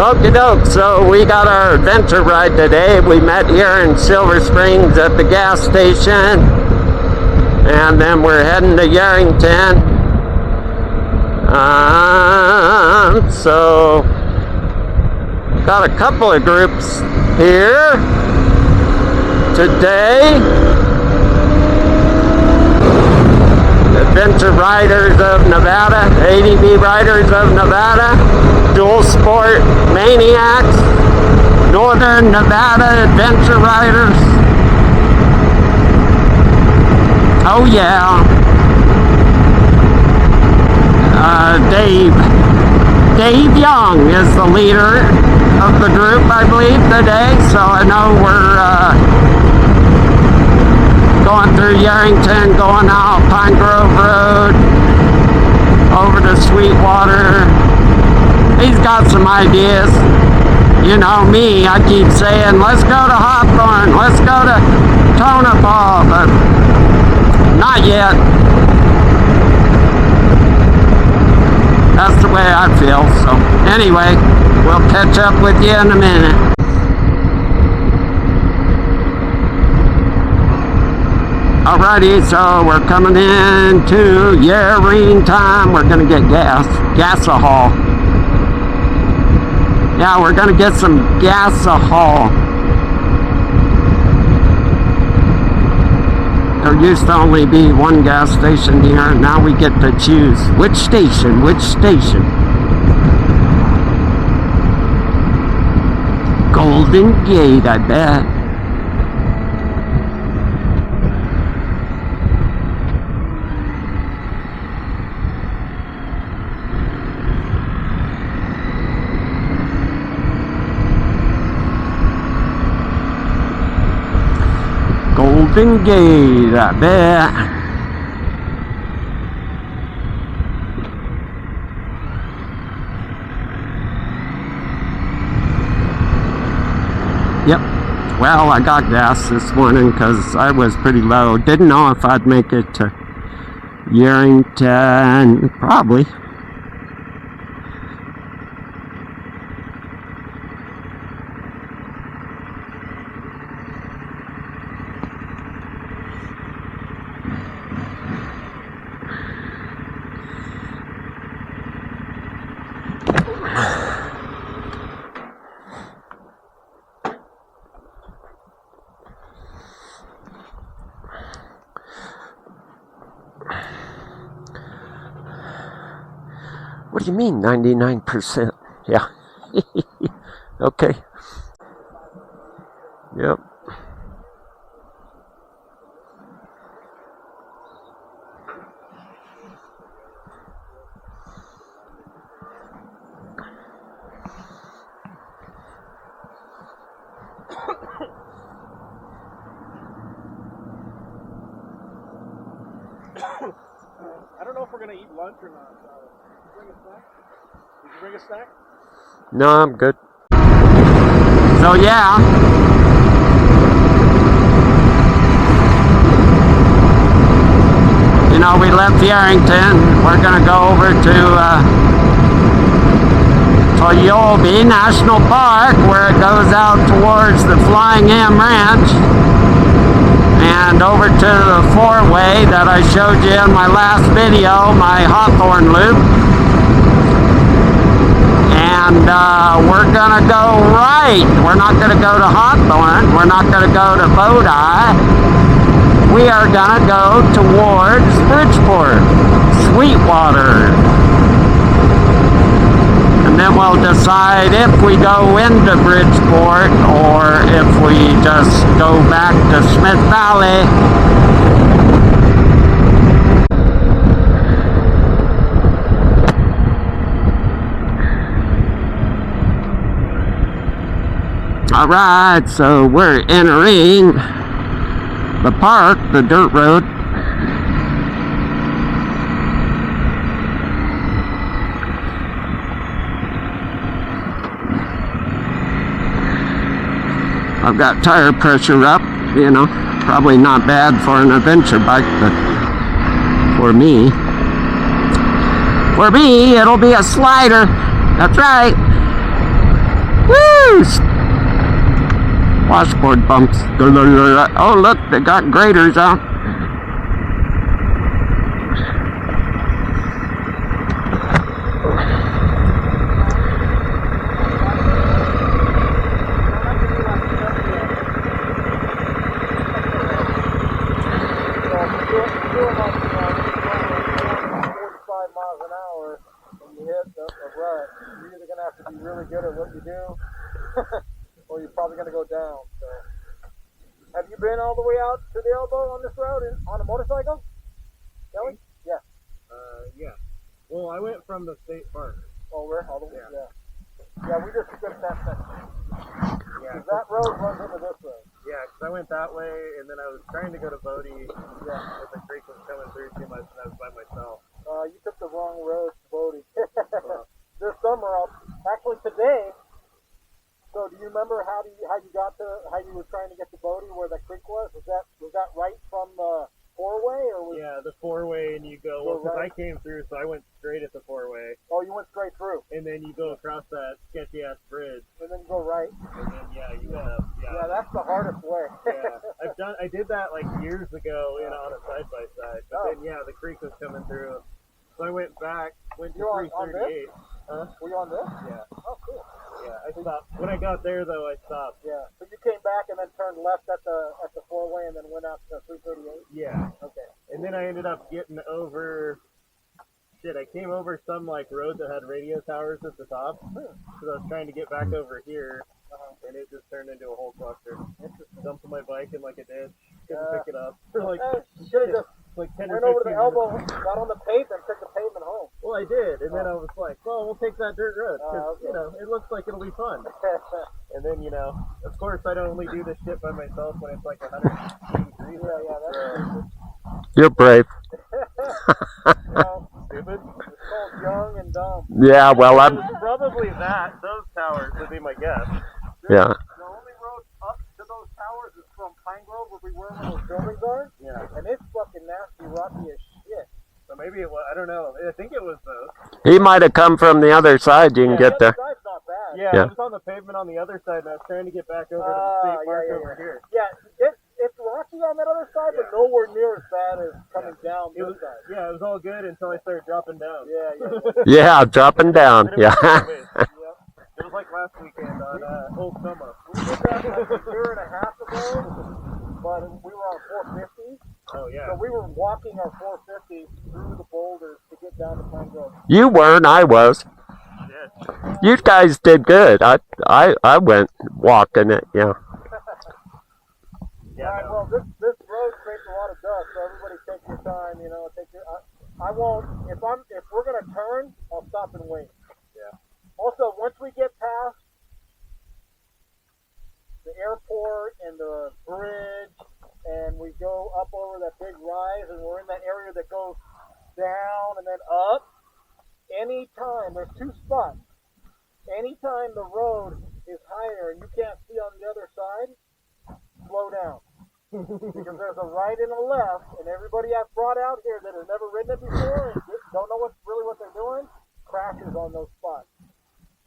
Okie doke, so we got our adventure ride today. We met here in Silver Springs at the gas station, and then we're heading to Wellington. So got a couple of groups here today. Adventure Riders of Nevada, ADV Riders of Nevada, Dual Sport Maniacs, Northern Nevada Adventure Riders. Oh yeah. Dave Young is the leader of the group, I believe, today. So I know we're going through Wellington, going out Pine Grove Road, over to Sweetwater. He's got some ideas. You know me, I keep saying, let's go to Hawthorne, let's go to Tonopah, but not yet. That's the way I feel. So anyway, we'll catch up with you in a minute. Alrighty, so we're coming into Wellington time. We're gonna get gasohol. Yeah, we're gonna get some gasohol. There used to only be one gas station here, and now we get to choose which station. Golden Gate, I bet. Golden Gate, I bet. Yep. Well, I got gas this morning because I was pretty low. Didn't know if I'd make it to Wellington. Probably. What do you mean 99%? Yeah. Okay. Yep. I don't know if we're going to eat lunch or not. Bring a snack? Did you bring a snack? No, I'm good. So yeah. You know, we left Wellington. We're going to go over to Toyobe National Park, where it goes out towards the Flying M Ranch, and over to the four-way that I showed you in my last video, my Hawthorne loop. And we're gonna go right. We're not gonna go to Hawthorne. We're not gonna go to Bodie. We are gonna go towards Bridgeport, Sweetwater. And then we'll decide if we go into Bridgeport or if we just go back to Smith Valley. Alright, so we're entering the park, the dirt road. I've got tire pressure up, you know, probably not bad for an adventure bike, but for me, it'll be a slider. That's right. Woo! Washboard bumps. Oh, look, they got graders out. Really good at what you do, or you're probably going to go down. So, have you been all the way out to the elbow on this road on a motorcycle? Kelly? Yeah. Yeah. Well, I went from the state park. Oh, where? All the way? Yeah. Yeah, we just skipped that section. Yeah. That road runs into this road. Yeah, because I went that way, and then I was trying to go to Bodie. Yeah. But the creek was coming through too much, and I was by myself. You took the wrong road to Bodie. This summer, actually today. So, do you remember how you were trying to get to Bodie, where that creek was? Was that right from the four-way, or was? Yeah, the four-way, and you go. Well, because I came through, so I went straight at the four-way. Oh, you went straight through. And then you go across that sketchy ass bridge. And then you go right. And then you go up. Yeah, that's the hardest way. Yeah, I did that like years ago, on a side by side. But then the creek was coming through. So I went back, went to 338. Huh? Were you on this? Yeah. Oh, cool. Yeah, I stopped. When I got there, though, I stopped. Yeah. So you came back and then turned left at the four-way and then went out to 338? Yeah. Okay. And then I ended up getting over... Shit, I came over some, road that had radio towers at the top. Because I was trying to get back over here. And it just turned into a whole cluster. Dumped my bike in, a ditch. Couldn't pick it up. For, you should have just 10 went or 15 over the elbow, got on the pavement, took the pavement home. Well, I did, and then I was like, well, we'll take that dirt road, because, Okay. it looks like it'll be fun. And then, of course, I don't only do this shit by myself when it's 180 degrees. Yeah, that's You're brave. Stupid. It's called young and dumb. Yeah, well, I'm... Probably those towers would be my guess. Yeah. The only road up to those towers is from Pine Grove, where we were when those buildings are. Yeah. And it's fucking nasty, rocky as shit. So maybe it was, I don't know. I think it was those. He might have come from the other side. You can get there. The other side's not bad. Yeah, I was on the pavement on the other side, and I was trying to get back over to the state park over here. Yeah, it's rocky on that other side, but nowhere near as bad as coming down this side. Yeah, it was all good until I started dropping down. Yeah, dropping down. Yeah. It was like last weekend on Old Summer. We did that a year and a half ago, but we were on 450. Oh, yeah. So we were walking our 450 through the boulders to get down to Pine Grove. You weren't, I was. Yeah. You guys did good. I went walking it, yeah. All right, well, this road creates a lot of dust, so everybody take your time, I won't, if we're going to turn, I'll stop and wait. Yeah. Also, once we get past the airport and the bridge, and we go up over that big rise, and we're in that area that goes down and then up, anytime, there's two spots, anytime the road is higher and you can't see on the other side, slow down. Because there's a right and a left, and everybody I've brought out here that has never ridden it before and don't know what they're doing, crashes on those spots.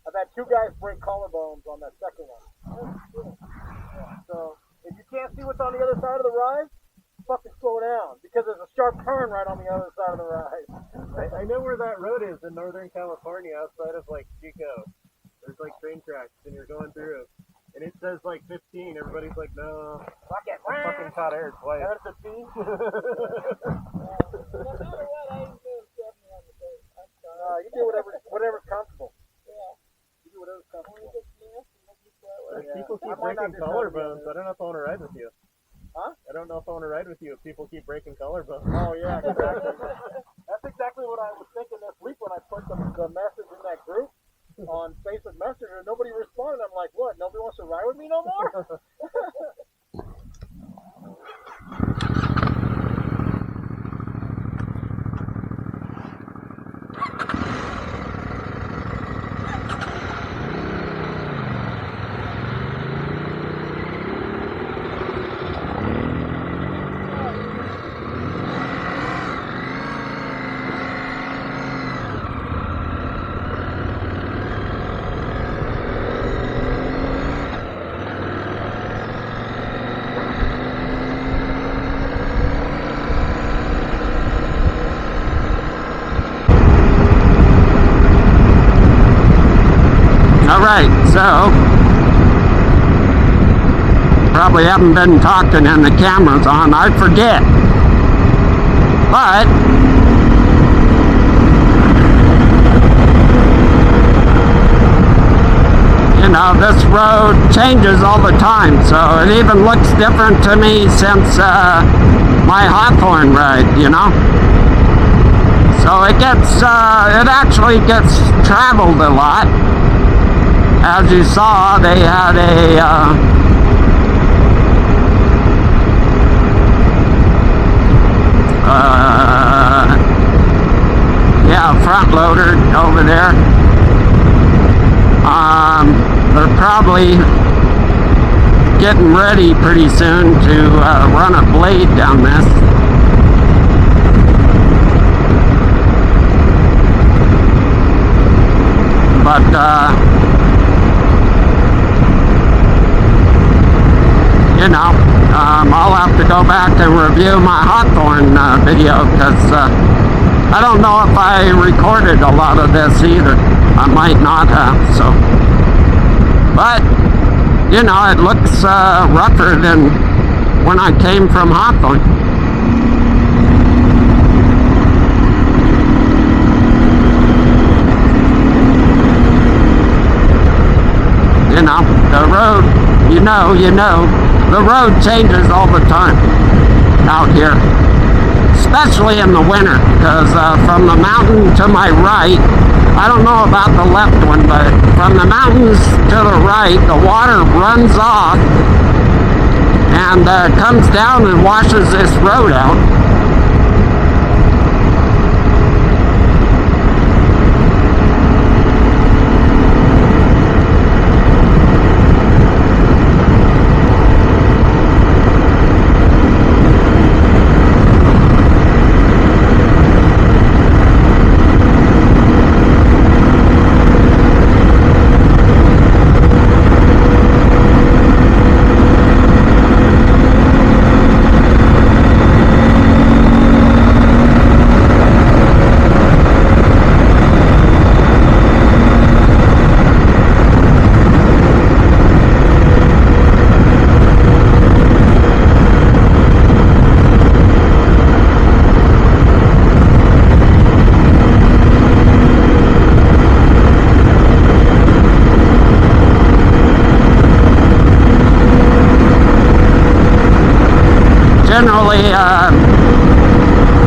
I've had two guys break collarbones on that second one. Yeah, so if you can't see what's on the other side of the rise, fucking slow down, because there's a sharp turn right on the other side of the rise. I know where that road is in Northern California, outside of Chico. There's train tracks, and you're going through. And it says 15. Everybody's like, no. Fuck it. I fucking caught air twice. There's the T. No matter what, I ain't doing 70 on the day. I'm sorry. You do whatever's comfortable. Yeah. You do whatever's comfortable. When it gets nasty, let me throw it. If people keep I might not breaking do collarbones, 70. I don't know if I want to ride with you. Huh? I don't know if I want to ride with you if people keep breaking collarbones. Oh, yeah, exactly. That's exactly what I was thinking this week when I put the message in that group on Facebook Messenger. Nobody responded. I'm like, what? Nobody wants to ride with me no more? Alright, so probably haven't been talking and the camera's on. I forget. But you know, this road changes all the time, so it even looks different to me since my Hawthorne ride, you know. So it actually gets traveled a lot. As you saw, they had a front loader over there. They're probably getting ready pretty soon to run a blade down this. But you know, I'll have to go back and review my Hawthorne video, because I don't know if I recorded a lot of this either. I might not have, so. But, you know, it looks rougher than when I came from Hawthorne. You know, the road, you know, the road changes all the time out here. Especially in the winter, because from the mountain to my right, I don't know about the left one, but from the mountains to the right, the water runs off and comes down and washes this road out.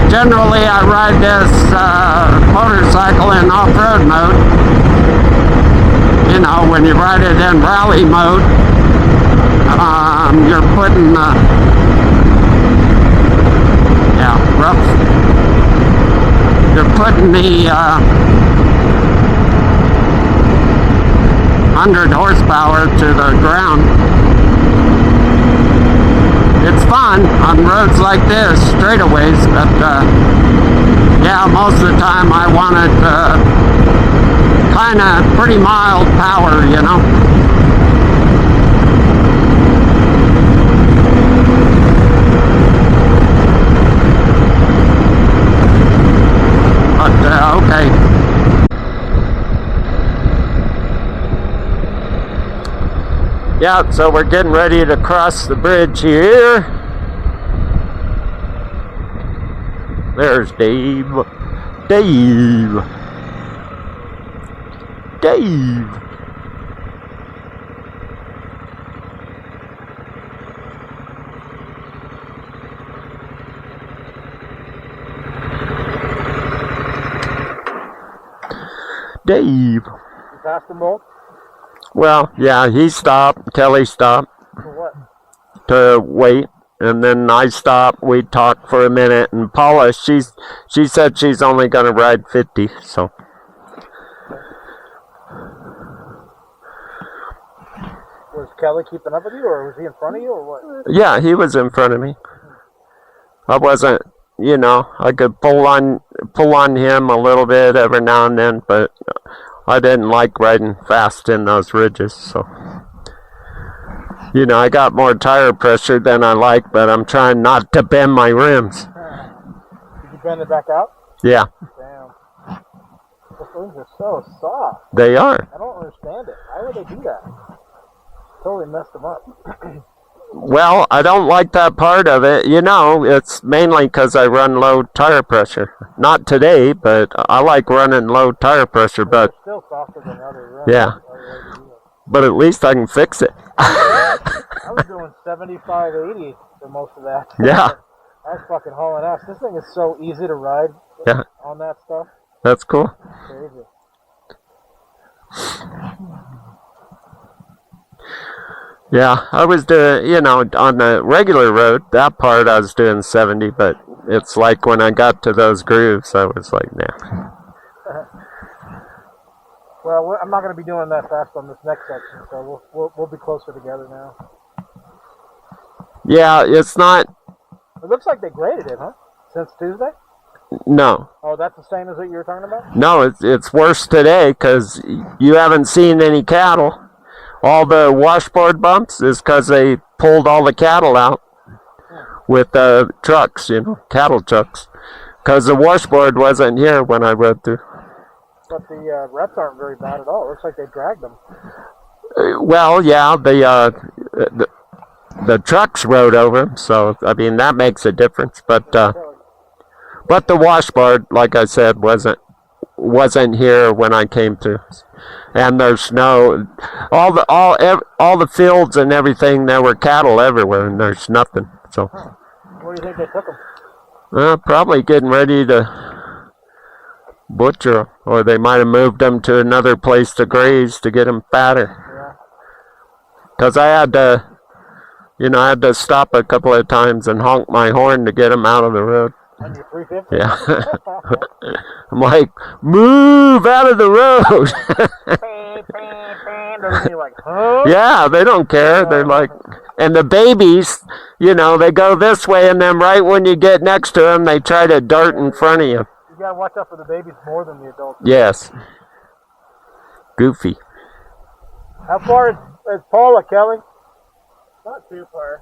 Generally I ride this motorcycle in off-road mode. You know, when you ride it in rally mode, you're putting you're putting the 100 horsepower to the ground. It's fun on roads like this, straightaways, but yeah, most of the time I want it kind of pretty mild power, you know. But okay. Yeah, so we're getting ready to cross the bridge here. There's Dave. Dave. Dave. Dave. You passed them both? Well, yeah, he stopped. Kelly stopped. For what? To wait. And then I stopped. We talked for a minute. And Paula, she said she's only going to ride 50. So. Was Kelly keeping up with you, or was he in front of you, or what? Yeah, he was in front of me. I wasn't, you know, I could pull on him a little bit every now and then, but I didn't like riding fast in those ridges, so. You know, I got more tire pressure than I like, but I'm trying not to bend my rims. Did you bend it back out? Yeah. Damn. Those rims are so soft. They are. I don't understand it. I would they do that? Totally messed them up. Well, I don't like that part of it. You know, it's mainly because I run low tire pressure. Not today, but I like running low tire pressure. But It's still softer than other runs. yeah, but at least I can fix it. I was doing 75, 80 for most of that. Yeah. I was fucking hauling ass. This thing is so easy to ride Yeah. on that stuff. That's cool. Crazy. Yeah, I was doing, you know, on the regular road, that part I was doing 70, but it's like when I got to those grooves, I was like, nah. Well, I'm not going to be doing that fast on this next section, so we'll be closer together now. Yeah, it's not, It looks like they graded it, huh? Since Tuesday? no. Oh, that's the same as what you were talking about? No, it's worse today because you haven't seen any cattle. All the washboard bumps is because they pulled all the cattle out with trucks, you know, cattle trucks. Because the washboard wasn't here when I rode through. But the reps aren't very bad at all. It looks like they dragged them. Well, yeah, the trucks rode over them, so I mean that makes a difference. But the washboard, like I said, wasn't here when I came through. And there's no all the fields and everything. There were cattle everywhere, and there's nothing. So, Where do you think they took them? probably getting ready to butcher them, or they might have moved them to another place to graze to get them fatter. Because I had to stop a couple of times and honk my horn to get them out of the road. On your 350? Yeah. I'm like, move out of the road. They're like, huh? Yeah, they don't care. They're like, and the babies, you know, they go this way, and then right when you get next to them, they try to dart in front of you. You gotta watch out for the babies more than the adults. Yes. Goofy. How far is Paula, Kelly? Not too far.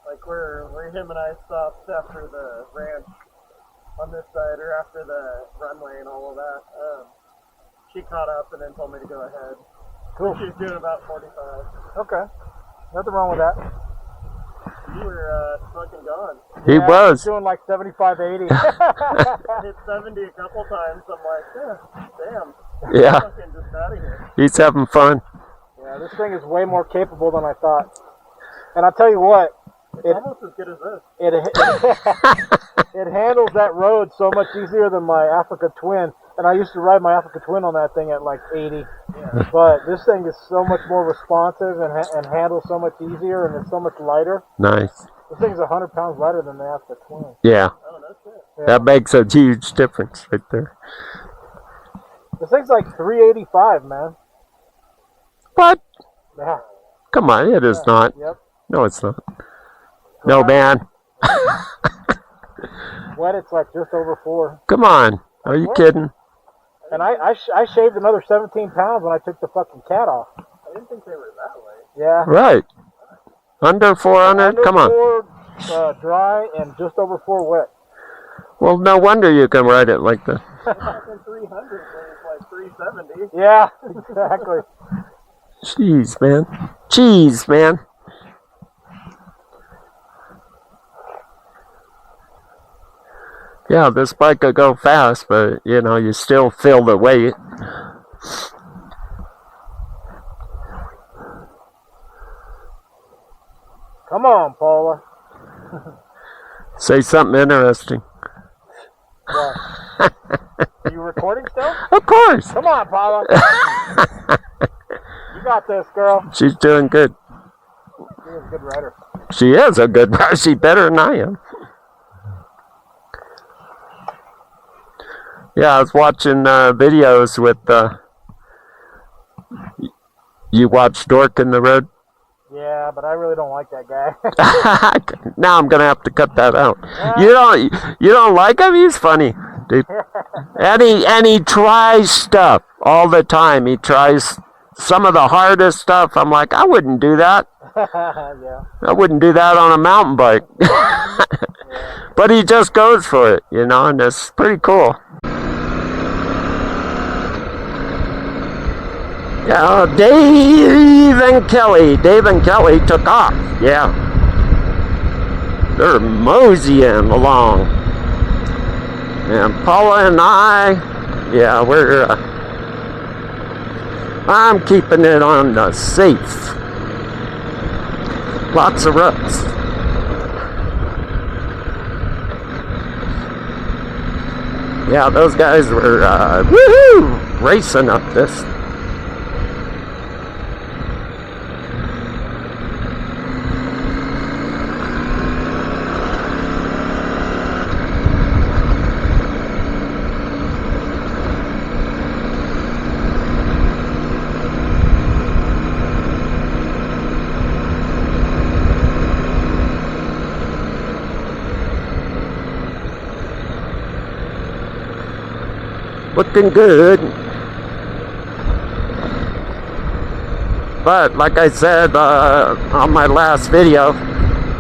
Like where him and I stopped after the ranch on this side, or after the runway and all of that. She caught up and then told me to go ahead. Cool. She's doing about 45. Okay. Nothing wrong with that. You were fucking gone. He was. Doing like 75, 80. I hit 70 a couple times. I'm like, damn. Yeah. Fucking just out of here. He's having fun. Yeah, this thing is way more capable than I thought. And I'll tell you what, It's almost as good as this. it handles that road so much easier than my Africa Twin. And I used to ride my Africa Twin on that thing at like 80. Yeah. But this thing is so much more responsive and handles so much easier, and it's so much lighter. Nice. This thing's 100 pounds lighter than the Africa Twin. Yeah. Oh, that's it. Yeah. That makes a huge difference right there. This thing's like 385, man. What? Yeah. Come on, it is not. Yep. No, it's not. No, man. Wet, it's like just over 4. Come on. Are you kidding? And I shaved another 17 pounds when I took the fucking cat off. I didn't think they were that way. Yeah. Right. Under 400? Under Come on. 4 dry and just over 4 wet. Well, no wonder you can ride it like that. Fucking 300 was like 370. Yeah, exactly. Jeez, man. Jeez, man. Yeah, this bike could go fast, but, you know, you still feel the weight. Come on, Paula. Say something interesting. What? Are you recording still? Of course. Come on, Paula. You got this, girl. She's doing good. You're a good rider. She is a good rider. She's better than I am. Yeah, I was watching videos with, you watch Dork in the Road? Yeah, but I really don't like that guy. Now I'm gonna have to cut that out. You don't like him? He's funny, dude. And he tries stuff all the time. He tries some of the hardest stuff. I'm like, I wouldn't do that. Yeah. I wouldn't do that on a mountain bike. But he just goes for it, you know, and it's pretty cool. Dave and Kelly took off. Yeah. They're moseying along. And Paula and I, yeah, I'm keeping it on the safe. Lots of ruts. Yeah, those guys were, woohoo, racing up this. Looking good. But like I said on my last video,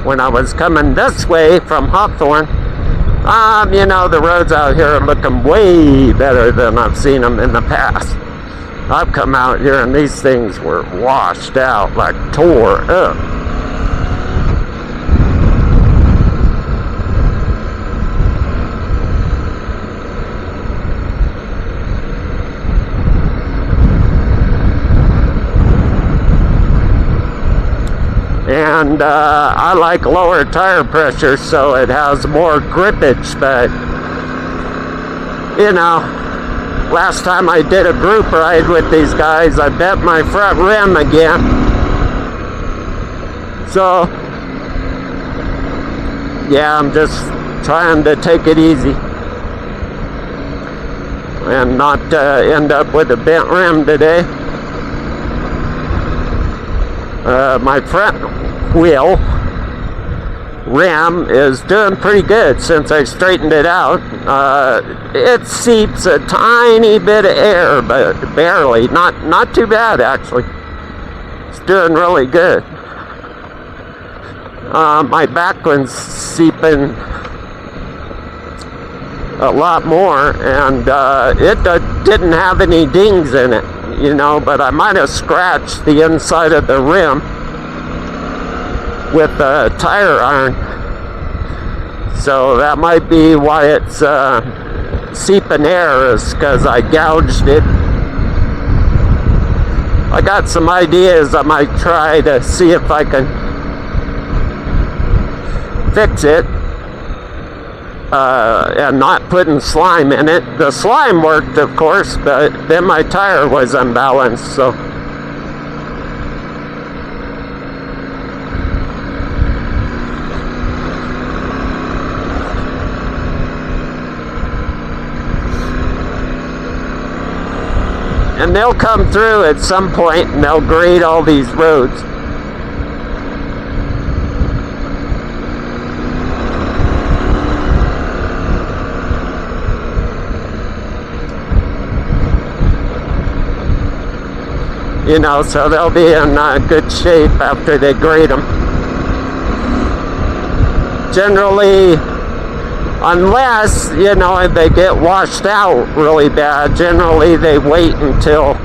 when I was coming this way from Hawthorne, you know, the roads out here are looking way better than I've seen them in the past. I've come out here and these things were washed out, like tore up. And I like lower tire pressure, so it has more grippage. But you know, last time I did a group ride with these guys, I bent my front rim again. So yeah, I'm just trying to take it easy and not end up with a bent rim today. My front wheel rim is doing pretty good since I straightened it out. It seeps a tiny bit of air, but barely. Not too bad, actually. It's doing really good. My back one's seeping a lot more, and it didn't have any dings in it, you know, but I might have scratched the inside of the rim with a tire iron, so that might be why it's seeping air, is because I gouged it. I got some ideas I might try to see if I can fix it, and not putting slime in it. The slime worked, of course, but then my tire was unbalanced, so and they'll come through at some point and they'll grade all these roads. You know, so they'll be in good shape after they grade them. Generally, unless, you know, if they get washed out really bad, generally they wait until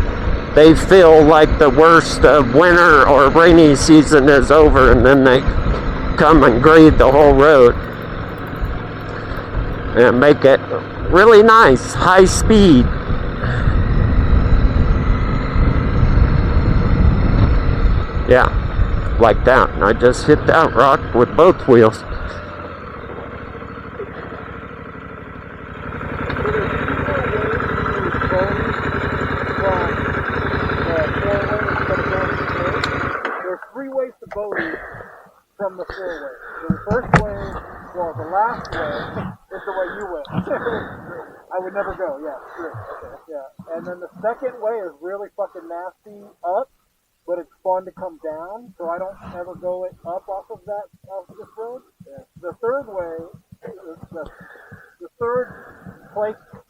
they feel like the worst of winter or rainy season is over, and then they come and grade the whole road and make it really nice, high speed. Yeah, like that. And I just hit that rock with both wheels. There's three ways to Bodie from the four-way. The first way, well, the last way is the way you went. I would never go, yeah, sure. Yeah. And then the second way is really fucking nasty up, but it's fun to come down, so I don't ever go up off of this road. Yeah. The third way,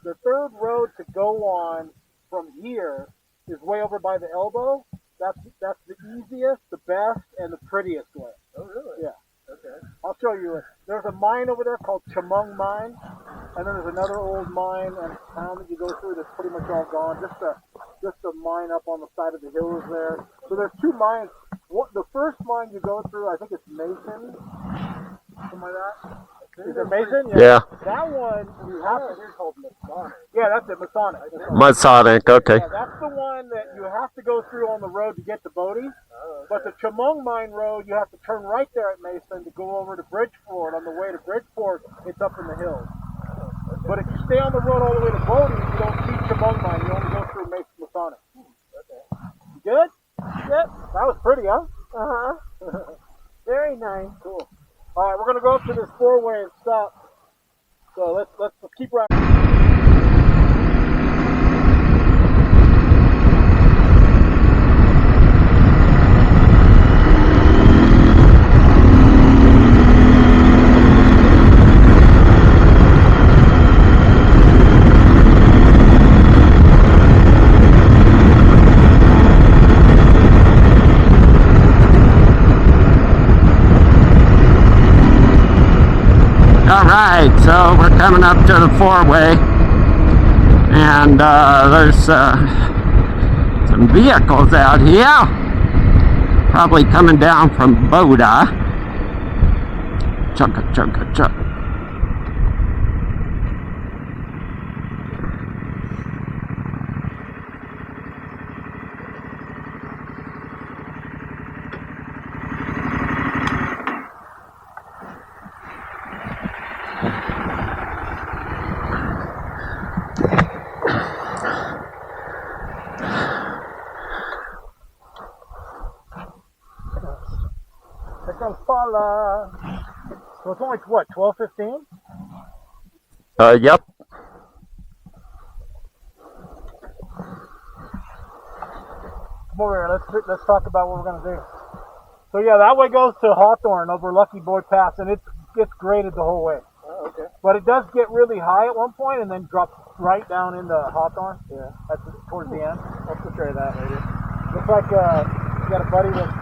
the third road to go on from here is way over by the elbow. That's the easiest, the best, and the prettiest way. Oh, really? Yeah. Okay. I'll show you it. There's a mine over there called Chemung Mine, and then there's another old mine and town that you go through that's pretty much all gone. Just a mine up on the side of the hills there. So there's two mines. The first mine you go through, I think it's Mason, something like that. Is it Mason? Yeah. That one you have to. Here's called Masonic. Yeah, that's it, Masonic. Masonic, okay. Yeah, that's the one that you have to go through on the road to get to Bodie. Oh, okay. But the Chemung Mine Road, you have to turn right there at Mason to go over to Bridgeport. On the way to Bridgeport, it's up in the hills. Oh, okay. But if you stay on the road all the way to Bodie, you don't see Chemung Mine. You only go through Mason Masonic. Okay. You good? Yep. That was pretty, huh? Uh-huh. Very nice. Cool. All right, we're gonna go up to this four-way and stop. So let's keep riding. Alright, so we're coming up to the four-way, and there's some vehicles out here, probably coming down from Boda. Chugga, chugga, chugga. Here comes Paula. So it's only, what, 12:15? Yep. Come over here. Let's talk about what we're gonna do. So yeah, that way goes to Hawthorne over Lucky Boy Pass, and it's graded the whole way. Oh, okay. But it does get really high at one point, and then drops right down into Hawthorne. Yeah. That's towards the end. I'll have to try that later. Looks like you got a buddy that's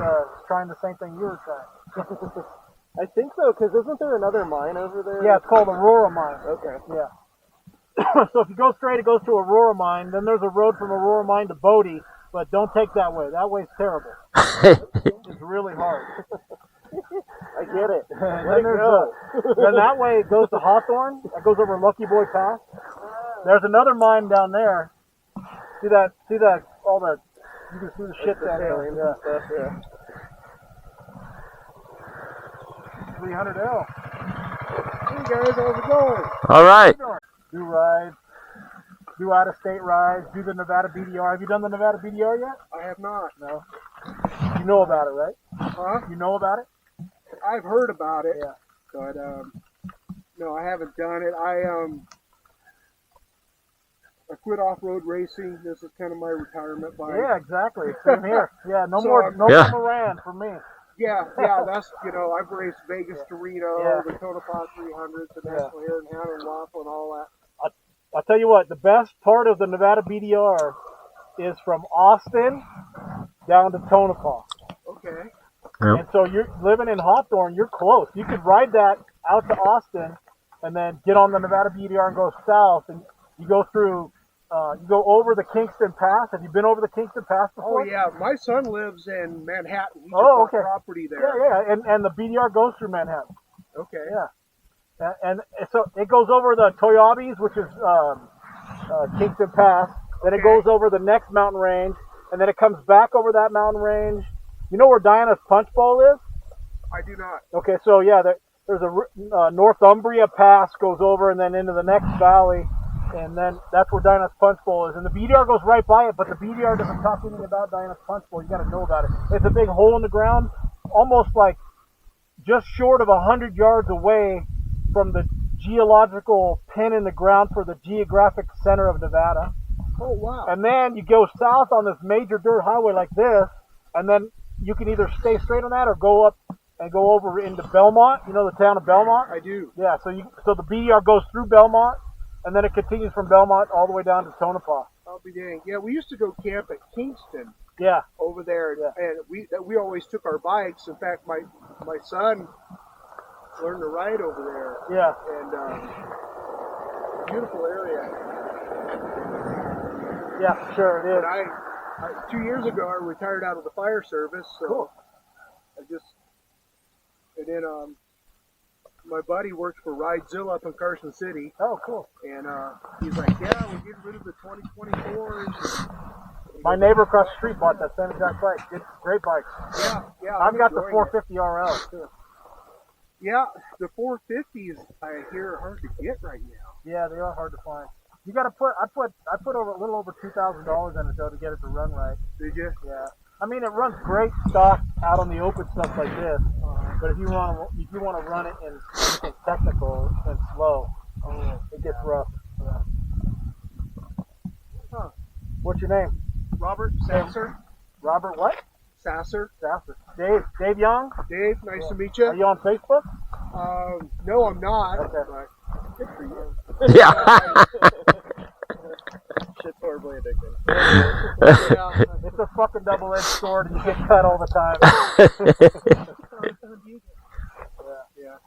trying the same thing you were trying. I think so, because isn't there another mine over there? Yeah, it's called Aurora Mine. Okay. Yeah. So if you go straight, it goes to Aurora Mine. Then there's a road from Aurora Mine to Bodie, but don't take that way. That way's terrible. It's really hard. I get it. Then then that way it goes to Hawthorne. That goes over Lucky Boy Pass. There's another mine down there. See that? All the you can see the shit down there. Yeah. Stuff, yeah. 300L. Hey guys, how's it going? Alright. Do rides. Do out-of-state rides. Do the Nevada BDR. Have you done the Nevada BDR yet? I have not. No. You know about it, right? Huh? You know about it? I've heard about it. Yeah. But no, I haven't done it. I quit off-road racing. This is kind of my retirement bike. Yeah, exactly. Same here. Yeah, no So, more Yeah. Moran for me. Yeah, that's, I've raced Vegas to Reno, Yeah. the Tonopah 300, the National Hare and Hound and Waffle and all that. I'll tell you what, the best part of the Nevada BDR is from Austin down to Tonopah. Okay. Yep. And so you're living in Hawthorne, you're close. You could ride that out to Austin and then get on the Nevada BDR and go south, and you go through, you go over the Kingston Pass. Have you been over the Kingston Pass before? Oh, yeah. My son lives in Manhattan. He just Oh, bought okay. property there. Yeah, and the BDR goes through Manhattan. Okay. Yeah. And so it goes over the Toyabis, which is Kingston Pass. Then it goes over the next mountain range, and then it comes back over that mountain range. You know where Diana's Punch Bowl is? I do not. Okay, so yeah, there's a Northumbria Pass goes over and then into the next valley, and then that's where Diana's Punch Bowl is. And the BDR goes right by it, but the BDR doesn't talk anything about Diana's Punch Bowl. You got to know about it. It's a big hole in the ground, almost like just short of 100 yards away from the geological pin in the ground for the geographic center of Nevada. Oh, wow. And then you go south on this major dirt highway like this, and then you can either stay straight on that or go up and go over into Belmont. You know the town of Belmont? I do. Yeah, so the BDR goes through Belmont, and then it continues from Belmont all the way down to Tonopah. I'll be dang. Yeah, we used to go camp at Kingston Yeah. over there, Yeah. and we always took our bikes. In fact, my son learn to ride over there. Yeah. And beautiful area. Yeah, sure it is. But I 2 years ago, I retired out of the fire service. So Cool. And then my buddy works for Ridezilla up in Carson City. Oh, cool. And he's like, yeah, we're getting rid of the 2024s. My neighbor across the street bought that same exact bike. It's great bike. Yeah. I've got the enjoying 450 RL too. Yeah, the 450s I hear are hard to get right now. Yeah, they are hard to find. You got to put. I put over a little over $2,000 in it though to get it to run right. Did you? Yeah. I mean, it runs great stock out on the open stuff like this. But if you want to run it in anything technical and slow, it gets rough. Yeah. Huh. What's your name? Robert Sasser. Robert what? Sasser. Sasser. Dave Young? Dave, nice to meet you. Are you on Facebook? No, I'm not. Okay. But good for you. Yeah. Shit's horribly addicting. Yeah, it's a fucking double-edged sword, and you get cut all the time. Yeah.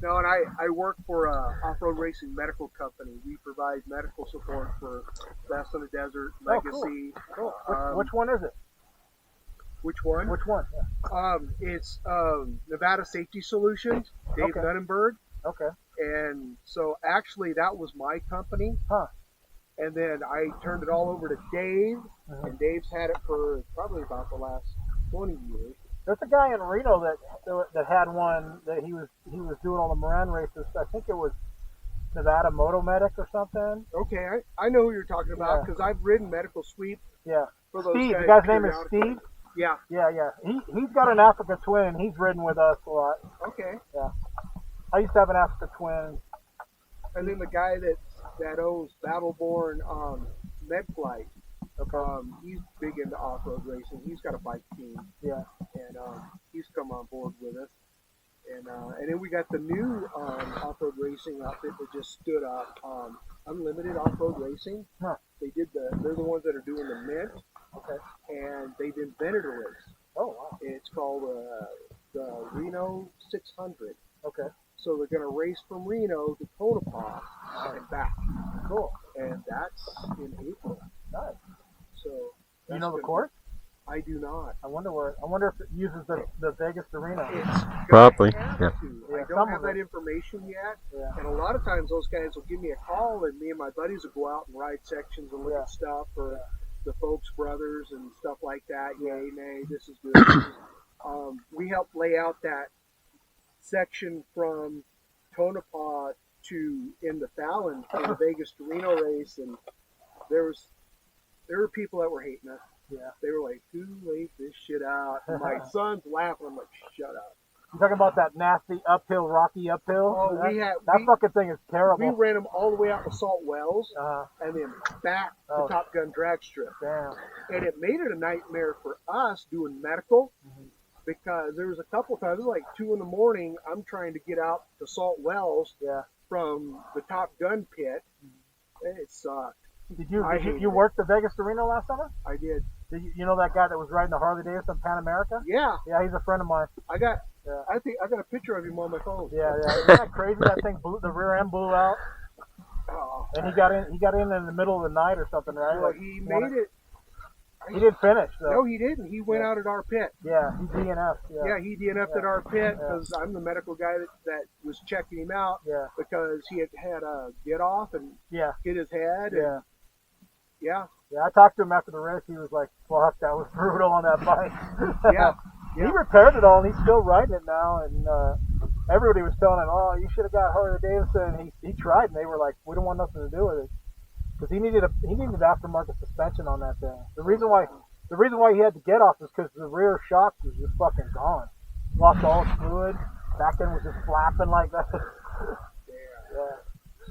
No, and I work for a off-road racing medical company. We provide medical support for Last on the Desert, Legacy. Cool. Which one is it? Which one? Which one? Yeah. It's Nevada Safety Solutions, Dave Okay. Nunnenberg. Okay. And so actually that was my company. Huh. And then I turned it all over to Dave, and Dave's had it for probably about the last 20 years. There's a guy in Reno that had one that he was doing all the Moran races. I think it was Nevada Moto Medic or something. Okay, I know who you're talking about because I've ridden medical sweep. Yeah. For those Steve, guys the guy's name is periodically. Steve. Yeah. Yeah. He's got an Africa Twin. He's ridden with us a lot. Okay. Yeah. I used to have an Africa Twin. And then the guy that owns Battleborn Medflight. Okay. He's big into off-road racing. He's got a bike team. Yeah. And he's come on board with us. And then we got the new off-road racing outfit that just stood up. Unlimited Off-Road Racing. Huh. They're the ones that are doing the Mint. Okay. And they've invented a race. Oh wow. It's called the Reno 600. Okay. So they're going to race from Reno to Tonopah and back. Cool. And that's in April. Nice. So You know the course? I do not. I wonder if it uses the Vegas Arena. It's Probably, have yeah. to. Yeah, I don't some have of it. that information yet. Yeah. And a lot of times those guys will give me a call, and me and my buddies will go out and ride sections and look Yeah. at stuff for the folks, brothers, and stuff like that. Yay, nay, this is good. We helped lay out that section from Tonopah to in the Fallon in the Vegas to Reno race, and there were people that were hating us. Yeah. They were like, "Who laid this shit out?" And my son's laughing. I'm like, "Shut up." You talking about that nasty rocky uphill? Oh, that fucking thing is terrible. We ran them all the way out to Salt Wells and then back to Top Gun drag strip. Damn. And it made it a nightmare for us doing medical because there was a couple times, it was like 2 a.m. I'm trying to get out to Salt Wells from the Top Gun pit. And it sucked. Did you work the Vegas Arena last summer? I did. You know that guy that was riding the Harley Davidson Pan America? Yeah. Yeah, he's a friend of mine. I got a picture of him on my phone. Yeah. Isn't that crazy? That thing the rear end blew out. Oh. And he got in the middle of the night or something, right? Well, he made it. He didn't finish, though. No, he didn't. He went out at our pit. Yeah, he DNF'd. Yeah, he DNF'd at our pit because I'm the medical guy that was checking him out because he had a get off and hit his head. And, yeah, I talked to him after the race. He was like, "Fuck, that was brutal on that bike." Yeah. He repaired it all, and he's still riding it now. And everybody was telling him, "Oh, you should have got Harley Davidson." He tried, and they were like, "We don't want nothing to do with it," because he needed aftermarket suspension on that thing. The reason why he had to get off is because the rear shock was just fucking gone. Lost all its fluid. Back end was just flapping like that.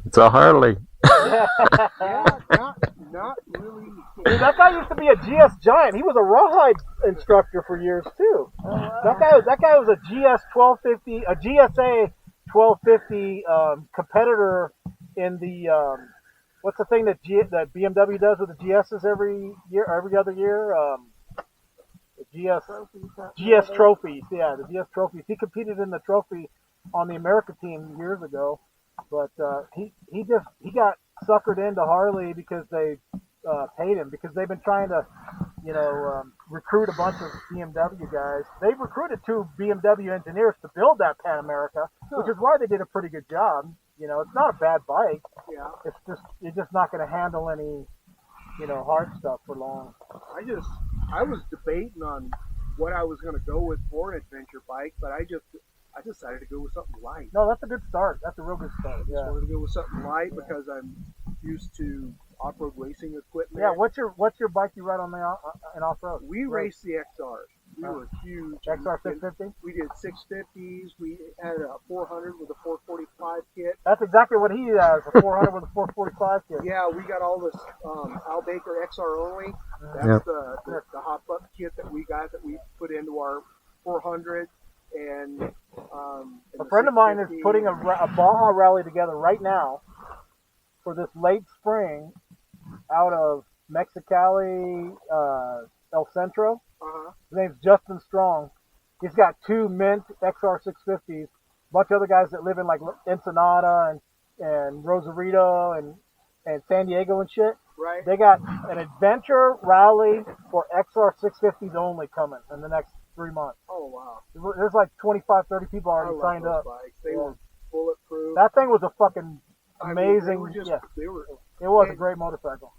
It's a Harley. Not really. Dude, that guy used to be a GS giant. He was a rawhide instructor for years too. That guy was a GS 1250, a GSA 1250 competitor in the what's the thing that BMW does with the GSs every other year? The GS trophies. Yeah, the GS trophies. He competed in the trophy on the America team years ago, but he got suckered into Harley because they paid him, because they've been trying to, recruit a bunch of BMW guys. They've recruited 2 BMW engineers to build that Pan America, which is why they did a pretty good job. It's not a bad bike. Yeah. It's just you're just not going to handle any, hard stuff for long. I was debating on what I was going to go with for an adventure bike, but I decided to go with something light. No, that's a good start. That's a real good start. I just wanted to go with something light because I'm used to off-road racing equipment. Yeah, what's your bike you ride on the in off-road? We raced the XRs. We were huge. XR 650? We did 650s. We had a 400 with a 445 kit. That's exactly what he has, a 400 with a 445 kit. Yeah, we got all this Al Baker XR only. That's the hot butt kit that we got that we put into our 400. And a friend of mine is putting a Baja rally together right now for this late spring out of Mexicali, El Centro. His name's Justin Strong. He's got 2 mint XR 650s, a bunch of other guys that live in like Ensenada and Rosarito and San Diego and shit. Right. They got an adventure rally for XR 650s only coming in the next 3 months. Oh, wow. There's like 25, 30 people already signed up. Bikes. They were bulletproof. That thing was a fucking amazing. It was a great motorcycle.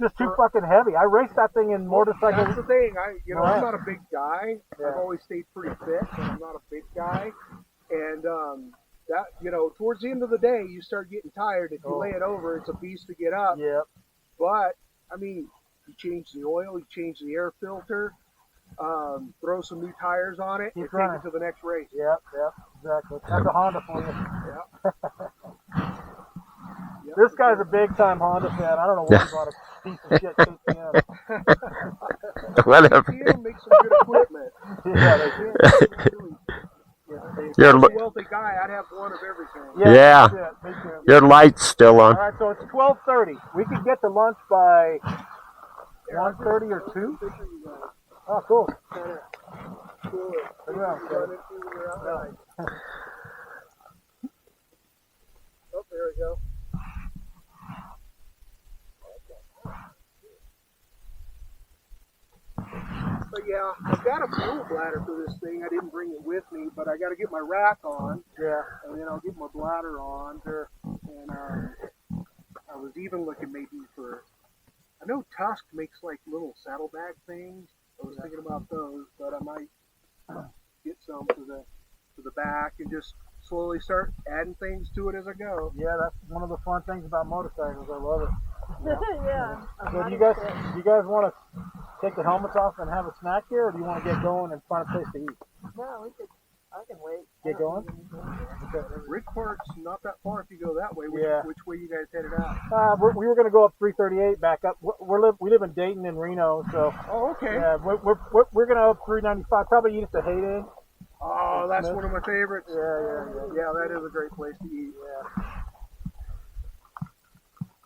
Just too fucking heavy. I raced that thing in motorcycles. That's the thing. I'm not a big guy. I've always stayed pretty fit, but I'm not a big guy. And towards the end of the day, you start getting tired. If you lay it over, it's a beast to get up. Yep. But you change the oil, you change the air filter, throw some new tires on it, and take it to the next race. Yep, exactly. That's a Honda for you. Yep. This guy's a big time Honda fan. I don't know why he bought a piece of shit KTM. Whatever. KTM makes some good equipment. Yeah, they do. You're If I was a wealthy guy, I'd have one of everything. Yeah. Me too. Your light's still on. All right, so it's 12:30. We could get to lunch by 1:30 or 2. Oh, cool. Oh, there we go. But yeah, I've got a fuel bladder for this thing. I didn't bring it with me, but I got to get my rack on. Yeah. And then I'll get my bladder on. And I was even looking maybe for, I know Tusk makes like little saddlebag things. I was thinking about those, but I might get some for the back and just slowly start adding things to it as I go. Yeah, that's one of the fun things about motorcycles. I love it. Yeah. So do you guys want to take the helmets off and have a snack here, or do you want to get going and find a place to eat? No, I can wait. Get going? Okay. Rick Park's not that far if you go that way. Which way you guys headed out? We were going to go up 338 back up. We live in Dayton and Reno, so. Oh, okay. Yeah, we're going to up 395. Probably eat at the Heyday. Oh, that's one of my favorites. Yeah, that is a great place to eat. Yeah.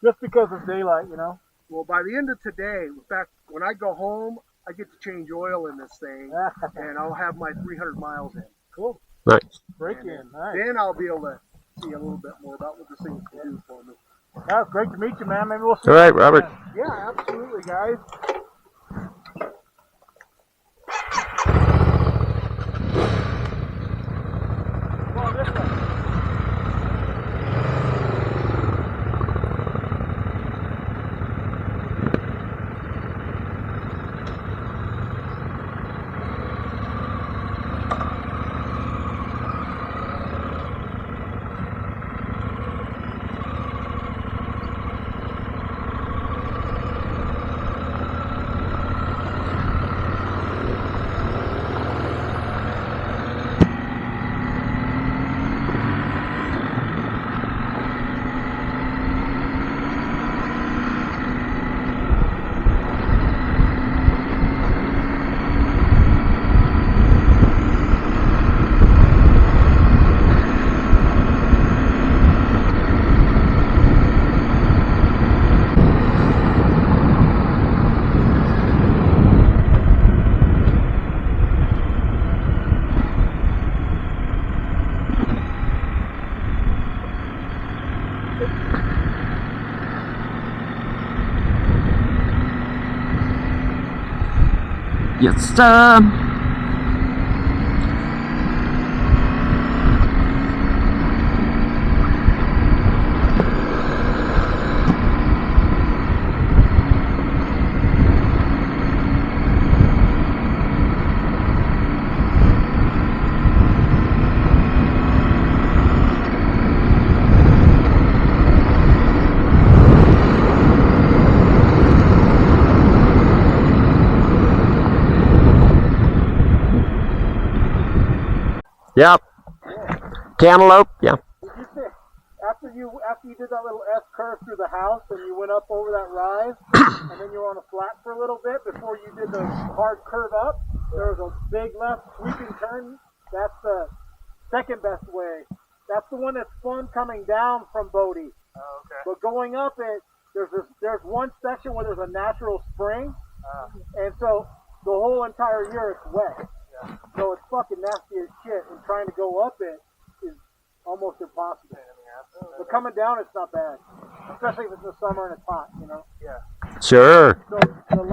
Just because of daylight, Well, by the end of today, in fact, when I go home, I get to change oil in this thing, and I'll have my 300 miles in. Cool. Nice. Break in. Nice. Then I'll be able to see a little bit more about what this thing can do for me. That was great to meet you, man. Maybe we'll see All you right, again. Robert. Yeah, absolutely, guys. Come on, this way. Yes, sir. Yep. Cantaloupe, yeah. Did you say after you did that little S curve through the house and you went up over that rise and then you were on a flat for a little bit before you did the hard curve up, there was a big left sweeping turn. That's the second best way. That's the one that's fun coming down from Bodie. Oh, okay. But going up it, there's one section where there's a natural spring, and so the whole entire year it's wet. Yeah. So it's fucking nasty as shit, and trying to go up it is almost impossible. But coming down, it's not bad, especially if it's the summer and it's hot, you know. Yeah. Sure. So the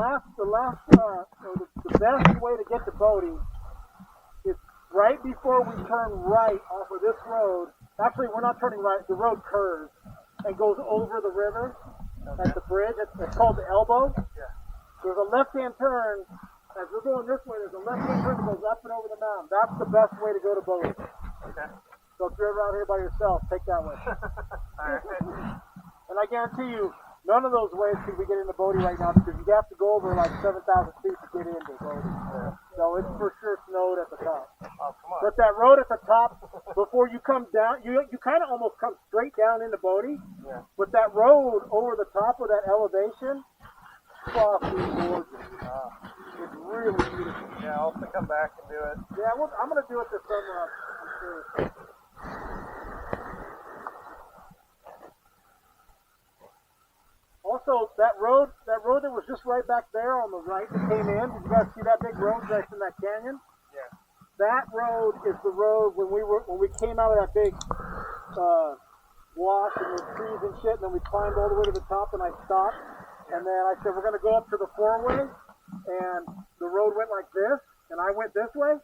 best way to get to Bodie is right before we turn right off of this road. Actually, we're not turning right. The road curves and goes over the river at the bridge. It's called the Elbow. Yeah. There's a left-hand turn. As we're going this way, there's a left-hand turn that goes up and over the mountain. That's the best way to go to Bodie. Okay. So if you're ever out here by yourself, take that way. Alright. And I guarantee you, none of those ways can we get into Bodie right now because you have to go over like 7,000 feet to get into Bodie. Yeah. So it's for sure snowed at the top. Oh, come on. But that road at the top, before you come down, you kind of almost come straight down into Bodie. Yeah. But that road over the top of that elevation, fucking gorgeous. It's really beautiful. Yeah, I'll have to come back and do it. Yeah, well, I'm going to do it this summer, I'm sure. Also, that road that was just right back there on the right that came in. Did you guys see that big road right in that canyon? Yeah. That road is the road when we came out of that big wash and the trees and shit, and then we climbed all the way to the top, and I stopped, and then I said we're gonna go up to the four-way, and the road went like this, and I went this way.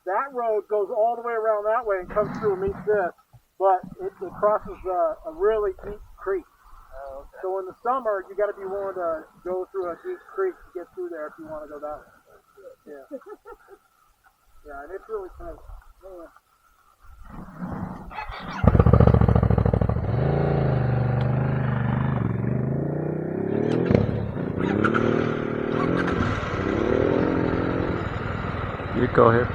That road goes all the way around that way and comes through and meets this, but it crosses a really deep creek. Oh, okay. So in the summer, you got to be willing to go through a deep creek to get through there if you want to go that way. Yeah. Yeah, and it's really tight. You go ahead.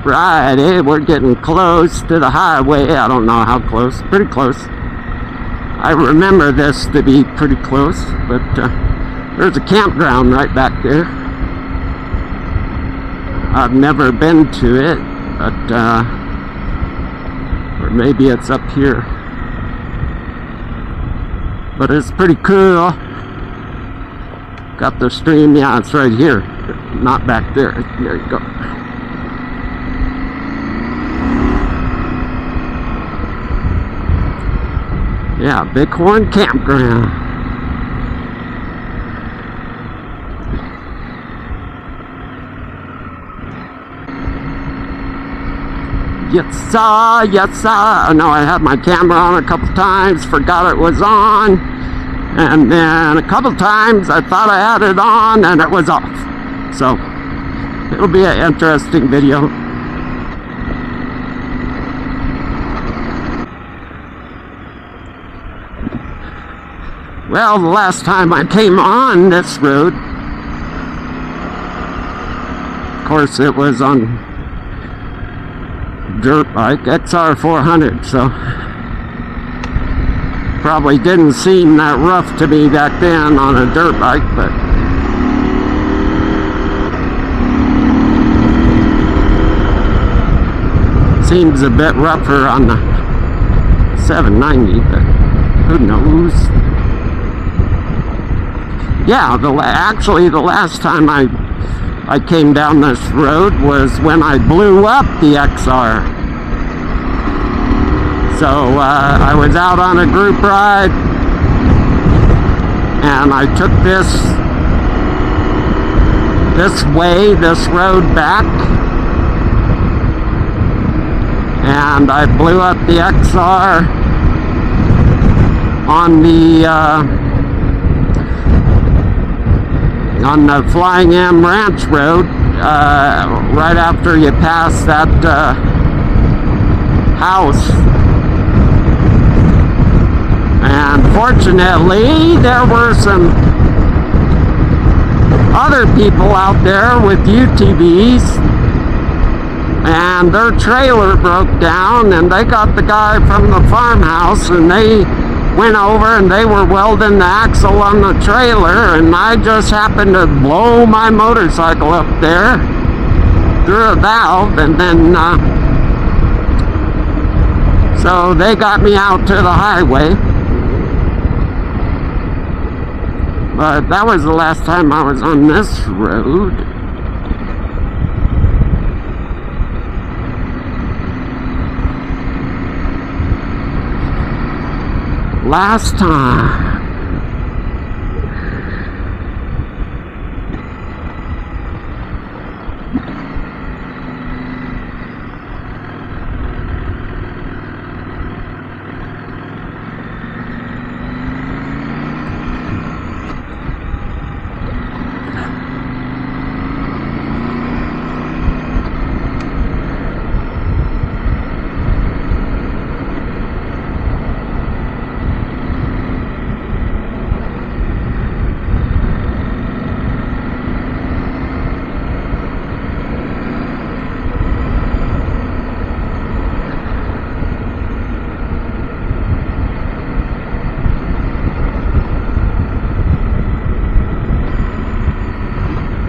Right, we're getting close to the highway. I don't know how close, pretty close. I remember this to be pretty close, but there's a campground right back there. I've never been to it, but or maybe it's up here. But it's pretty cool. Got the stream, yeah, it's right here, not back there. There you go. Yeah, Bighorn Campground. Yes, sir, yes, sir. I know I had my camera on a couple times, forgot it was on. And then a couple times I thought I had it on and it was off. So, it'll be an interesting video. Well, the last time I came on this road, of course it was on dirt bike, XR 400, so probably didn't seem that rough to me back then on a dirt bike, but seems a bit rougher on the 790, but who knows? Yeah, actually the last time I came down this road was when I blew up the XR. So I was out on a group ride, and I took this road back, and I blew up the XR on the Flying M Ranch Road, right after you pass that house. And fortunately, there were some other people out there with UTVs, and their trailer broke down, and they got the guy from the farmhouse, and they went over and they were welding the axle on the trailer, and I just happened to blow my motorcycle up there through a valve, and then so they got me out to the highway. But that was the last time I was on this road. Last time.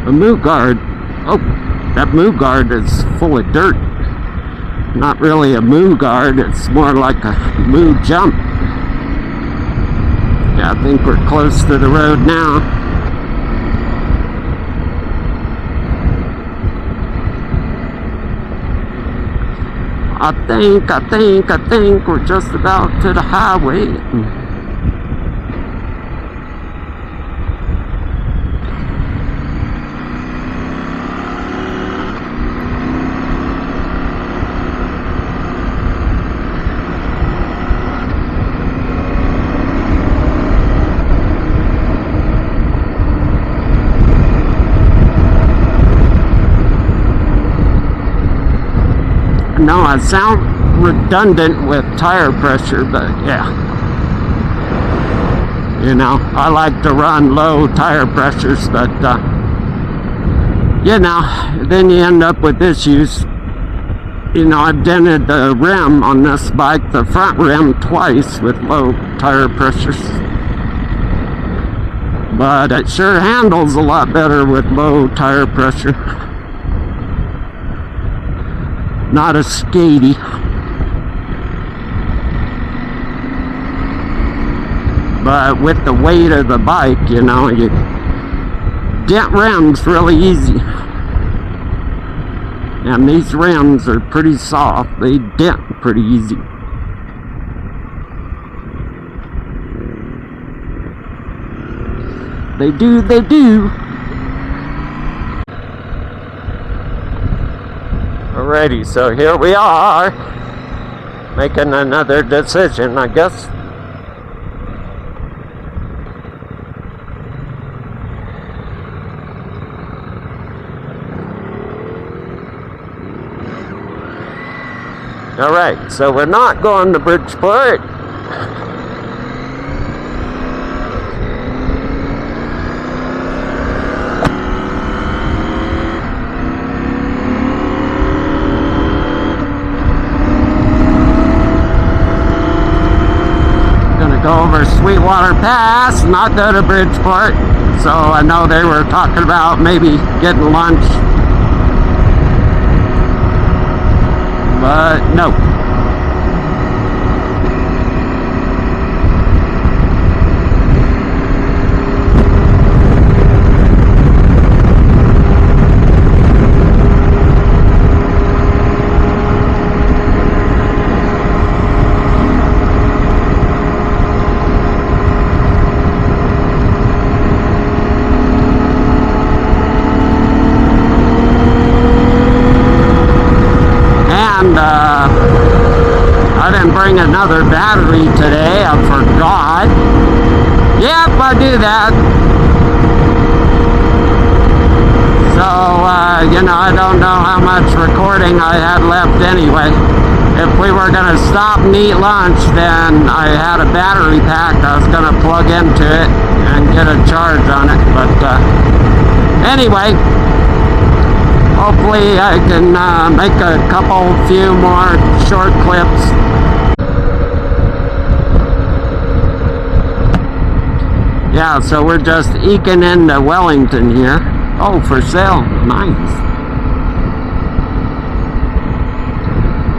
A moo guard. Oh, that moo guard is full of dirt. Not really a moo guard, it's more like a moo jump. Yeah, I think we're close to the road now. I think we're just about to the highway. No, I sound redundant with tire pressure, but yeah. You know, I like to run low tire pressures, but you know, then you end up with issues. You know, I've dented the rim on this bike, the front rim, twice with low tire pressures. But it sure handles a lot better with low tire pressure. Not as skatey. But with the weight of the bike, you know, you dent rims really easy. And these rims are pretty soft. They dent pretty easy. They do. Alrighty, so here we are, making another decision, I guess. Alright, so we're not going to Bridgeport. Go over Sweetwater Pass, not go to Bridgeport. So I know they were talking about maybe getting lunch, but no. and I didn't bring another battery today. I forgot. Yep, I do that. So, you know, I don't know how much recording I had left anyway. If we were going to stop and eat lunch, then I had a battery pack I was going to plug into it and get a charge on it. But anyway, hopefully I can make a few more short clips. Yeah, so we're just eking into Wellington here. Oh, for sale. Nice.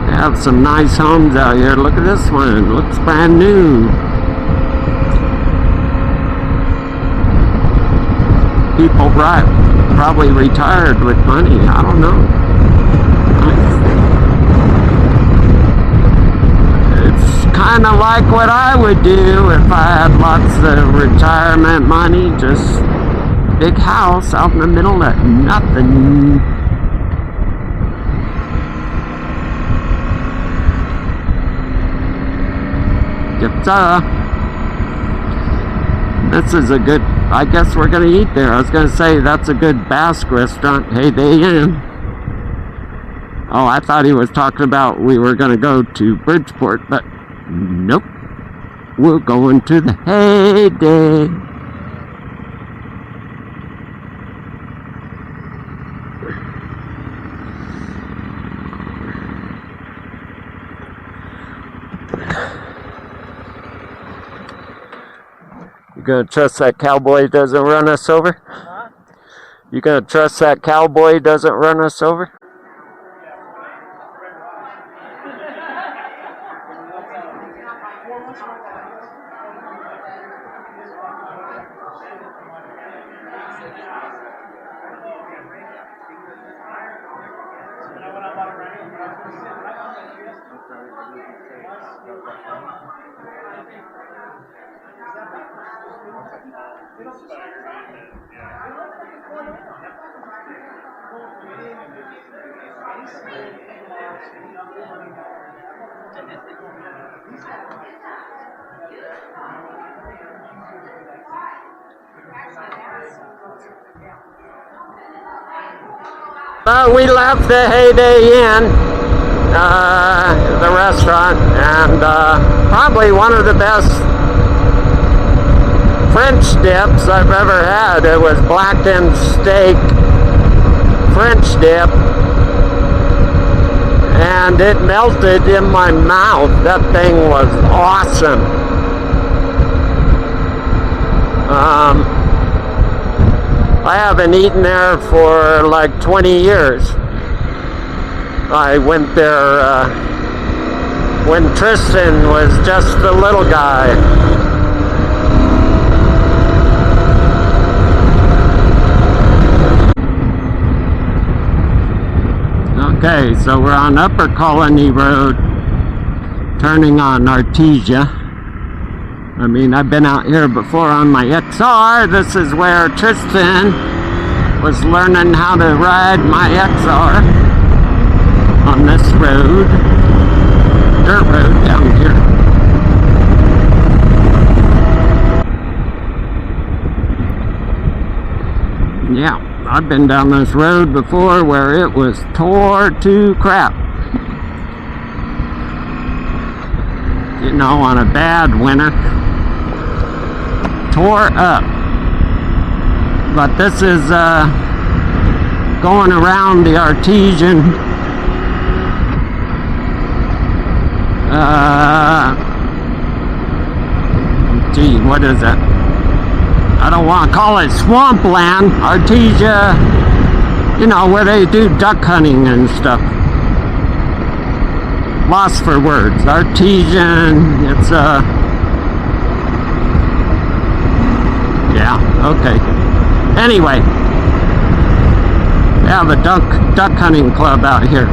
They have some nice homes out here. Look at this one. Looks brand new. People probably retired with money. I don't know. It's kind of like what I would do if I had lots of retirement money. Just big house out in the middle of nothing. This is a good, I guess we're going to eat there. I was going to say that's a good Basque restaurant, Heyday Inn. Oh, I thought he was talking about we were going to go to Bridgeport, but nope. We're going to the Heyday. You gonna trust that cowboy doesn't run us over? Huh? You gonna trust that cowboy doesn't run us over? We left the Heyday Inn, the restaurant, and probably one of the best French dips I've ever had. It was blackened steak French dip, and it melted in my mouth. That thing was awesome. I haven't eaten there for like 20 years. I went there when Tristan was just a little guy. Okay, so we're on Upper Colony Road, turning on Artesia. I mean, I've been out here before on my XR. This is where Tristan was learning how to ride my XR on this road, dirt road down here. Yeah, I've been down this road before where it was tore to crap. You know, on a bad winter. Tore up. But this is going around the Artesian gee, what is that? I don't want to call it swampland. Artesia, you know, where they do duck hunting and stuff. Lost for words. Artesian, it's yeah, okay. Anyway, they have a duck hunting club out here.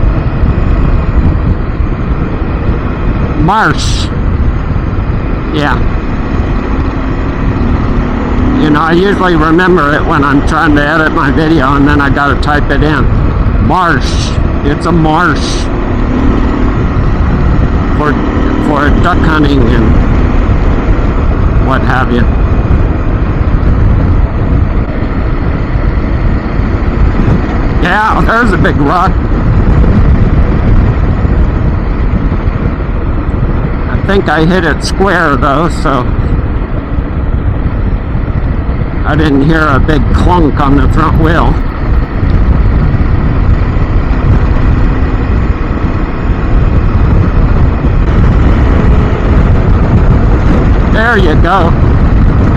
Marsh. Yeah. You know, I usually remember it when I'm trying to edit my video, and then I gotta type it in. Marsh. It's a marsh. for duck hunting and what have you. Yeah, there's a big rock. I think I hit it square though, so I didn't hear a big clunk on the front wheel. There you go.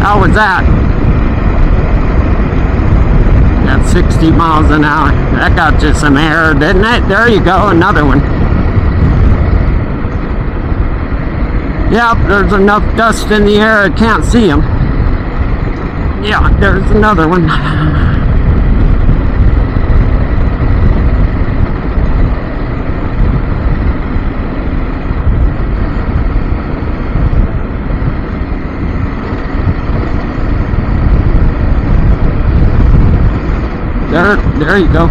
How was that? At 60 miles an hour. That got you some air, didn't it? There you go, another one. Yep, there's enough dust in the air I can't see them. Yeah, there's another one. There you go.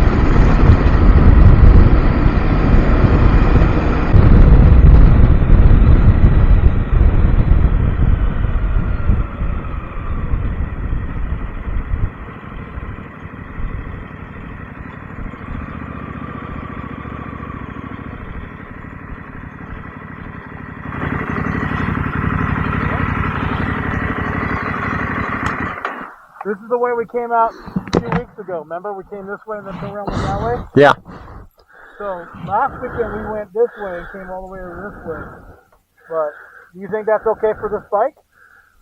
This is the way we came out a few weeks ago. Remember, we came this way and then came around went that way? Yeah. So last weekend we went this way and came all the way this way. But do you think that's okay for this bike?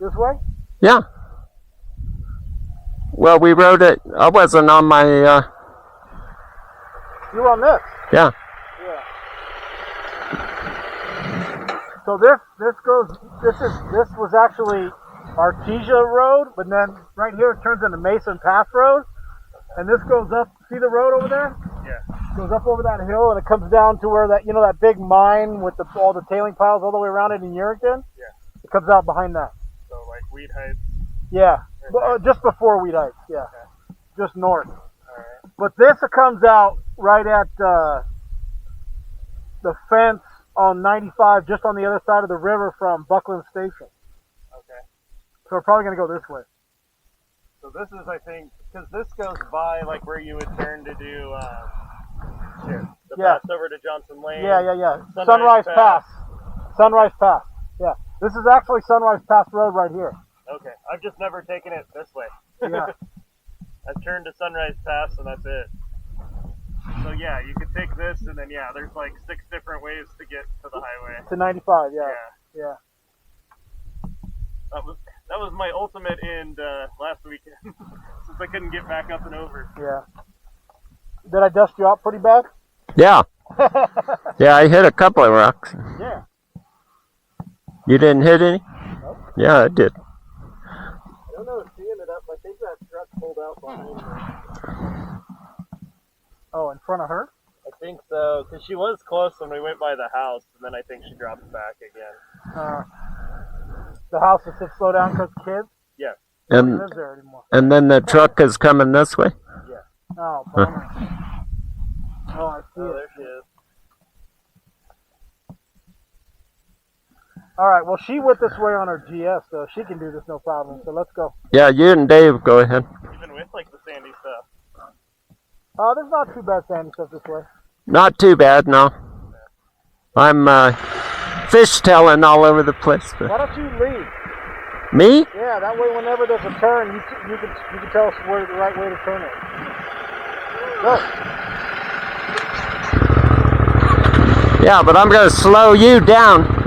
This way? Yeah. Well, we rode it. I wasn't on my. You were on this? Yeah. Yeah. So this was actually Artesia Road, but then right here it turns into Mason Pass Road, and this goes up. See the road over there? Yeah. Goes up over that hill, and it comes down to where that that big mine with all the tailing piles all the way around it in Wellington. Yeah. It comes out behind that. So like Weed Heights. Yeah. Just before Weed Heights. Yeah. Okay. Just north. All right. But this comes out right at the fence on 95, just on the other side of the river from Buckland Station. Okay. So we're probably going to go this way. So this is, I think, because this goes by like where you would turn to do the pass over to Johnson Lane. Yeah. Sunrise Pass. Sunrise Pass. Yeah. This is actually Sunrise Pass Road right here. Okay. I've just never taken it this way. Yeah. I've turned to Sunrise Pass and that's it. So yeah, you could take this and then there's like 6 different ways to get to the highway. To 95, yeah. That was my ultimate end last weekend since I couldn't get back up and over. Yeah. Did I dust you out pretty bad? Yeah. Yeah, I hit a couple of rocks. Yeah. You didn't hit any? Nope. Yeah, I did. I don't know if she ended up. I think that truck pulled out behind her. Oh, in front of her? I think so, because she was close when we went by the house, and then I think she dropped back again. The house that said slow down because kids? Yeah. Nobody lives there anymore. And then the truck is coming this way? Yeah. Oh, bummer. Oh, I see it. There she is. All right, well, she went this way on her GS, so she can do this no problem. So let's go. Yeah, you and Dave go ahead. Even with like the sandy stuff. There's not too bad sandy stuff this way. Not too bad, no. I'm fishtailing all over the place. Why But don't you lead? me? Yeah, that way whenever there's a turn, you can tell us where the right way to turn it. Go. Yeah, but I'm going to slow you down.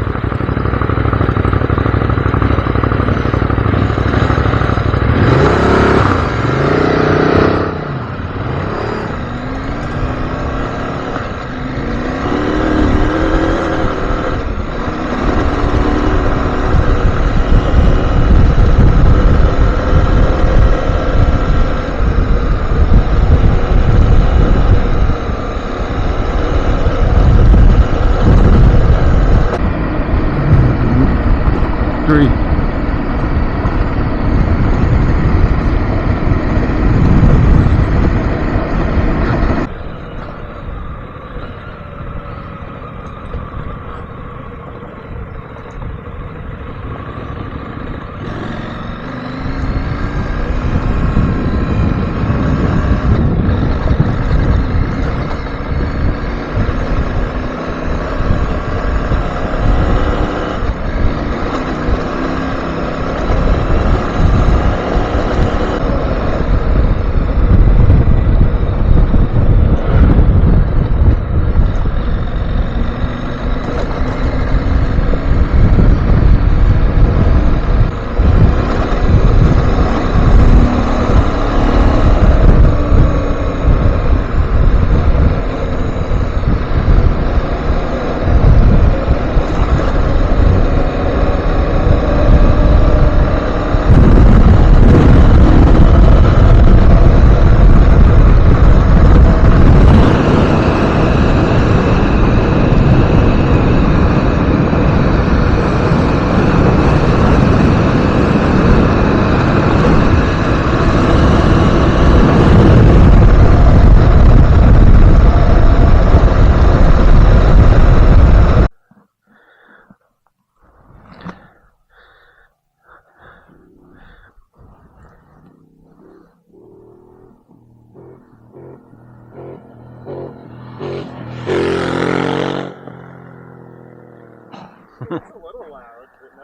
Three.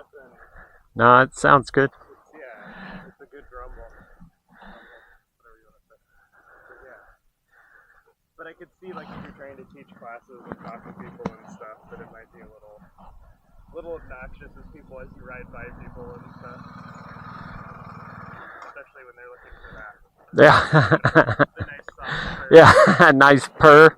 nothing. No, it sounds good. Yeah, it's a good grumble. Whatever you want to say. But yeah. But I could see, like, if you're trying to teach classes and talk to people and stuff, that it might be a little obnoxious as you ride by people and stuff. Especially when they're looking for that. Yeah. The nice soft purr. Yeah, nice purr.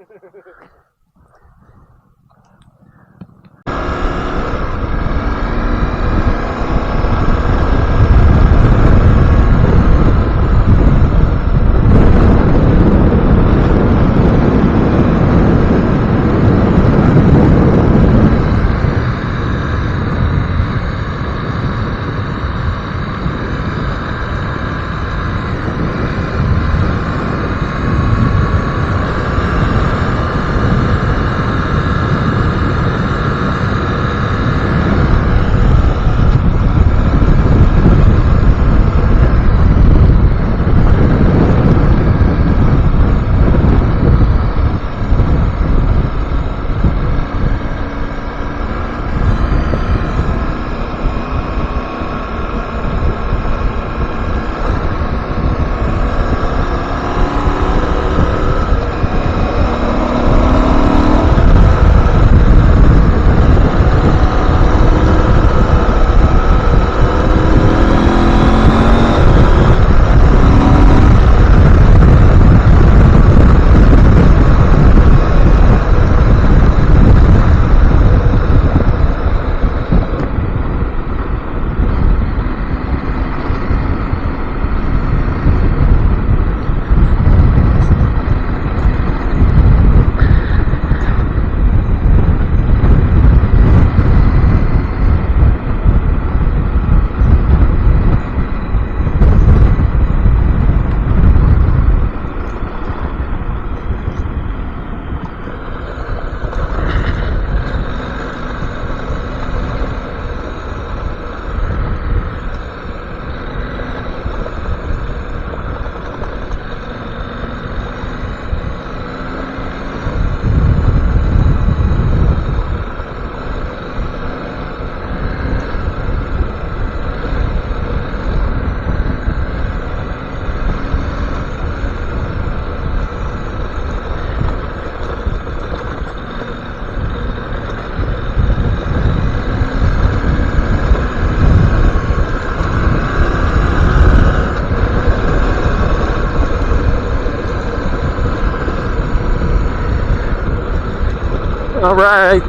All right,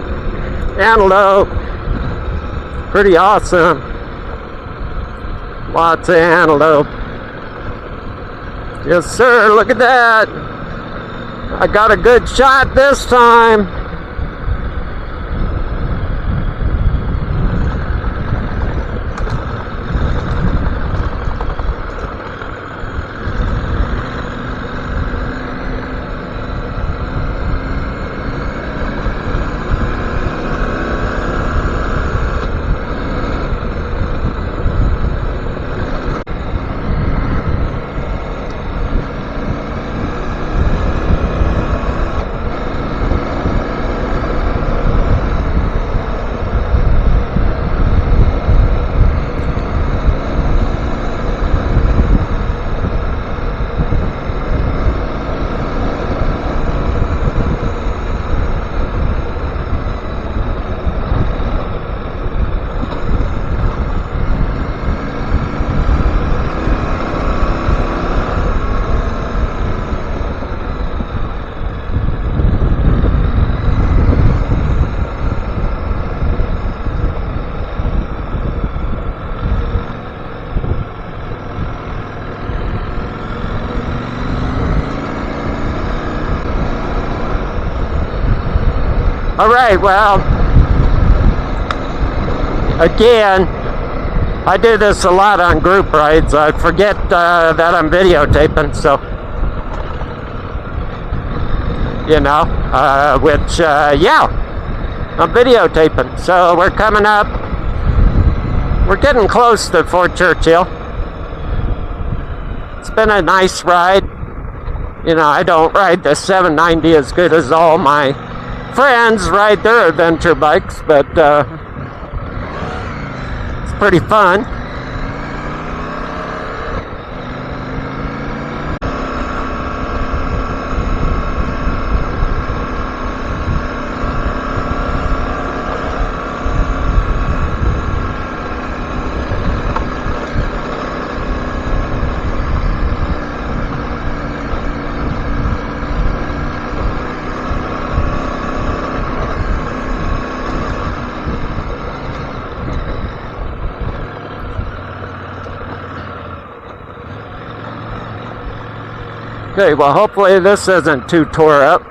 antelope, pretty awesome. Lots of antelope. Yes, sir, look at that. I got a good shot this time. All right, well, again, I do this a lot on group rides. I forget that I'm videotaping, so, you know, yeah, I'm videotaping. So we're coming up, we're getting close to Fort Churchill. It's been a nice ride. You know, I don't ride the 790 as good as all my friends ride their adventure bikes, but pretty fun. Okay, well, hopefully this isn't too tore up.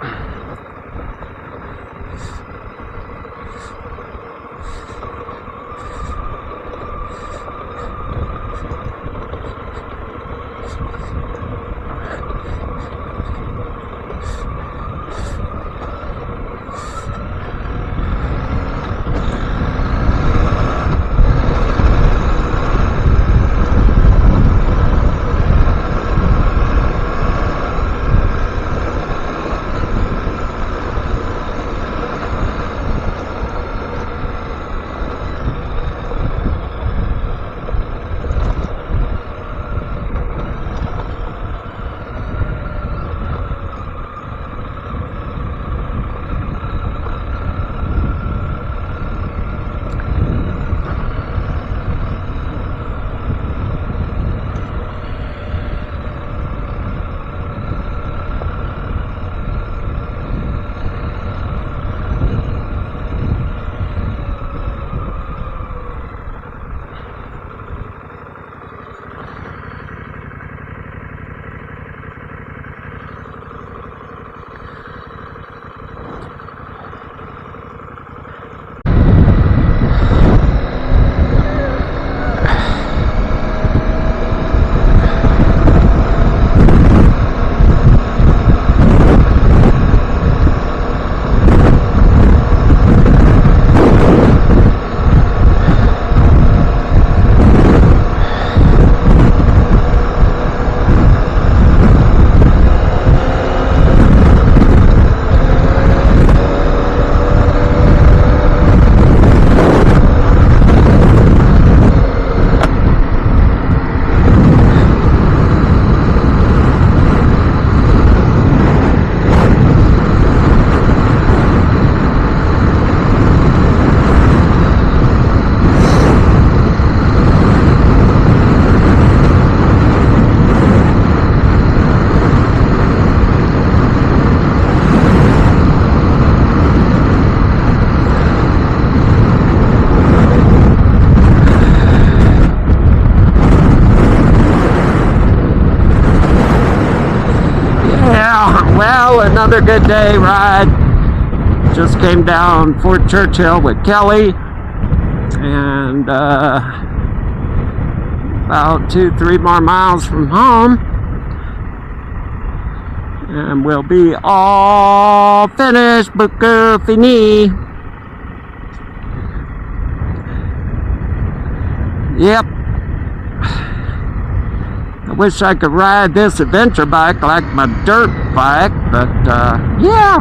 Well, another good day ride. Just came down Fort Churchill with Kelly, and about 2-3 more miles from home, and we'll be all finished, Booker Fini. Yep. I wish I could ride this adventure bike like my dirt bike, but yeah.